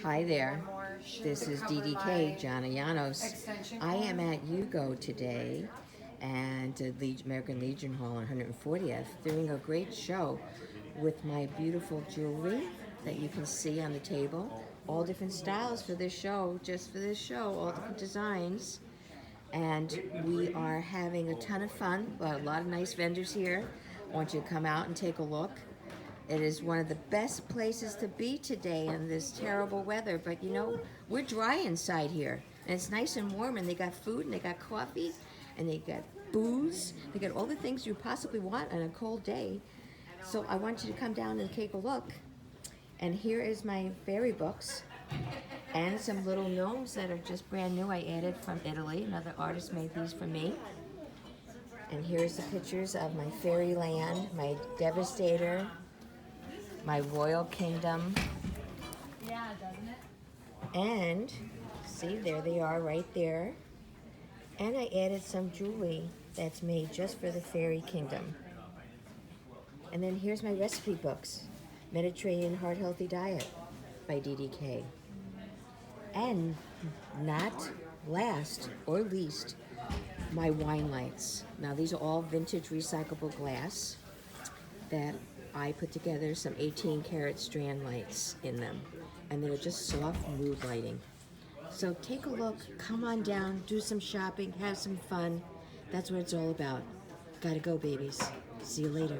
Hi there, this is DDK Janos. I am at Hugo today and the American Legion Hall on 140th doing a great show with my beautiful jewelry that you can see on the table. All different styles for this show, just for this show, all different designs. And we are having a ton of fun, a lot of nice vendors here. I want you to come out and take a look. It is one of the best places to be today in this terrible weather, but you know, we're dry inside here. And it's nice and warm, and they got food, and they got coffee, and they got booze. They got all the things you possibly want on a cold day. So I want you to come down and take a look. And here is my fairy books and some little gnomes that are just brand new I added from Italy. Another artist made these for me. And here's the pictures of my fairyland, my Devastator, my Royal Kingdom. Yeah, doesn't it? And see, there they are right there. And I added some jewelry that's made just for the fairy kingdom. And then here's my recipe books. Mediterranean Heart Healthy Diet by DDK. And not last or least, my wine lights. Now these are all vintage recyclable glass that I put together some 18 karat strand lights in them, and they're just soft mood lighting. So take a look, come on down, do some shopping, have some fun. That's what it's all about. Gotta go, babies. See you later.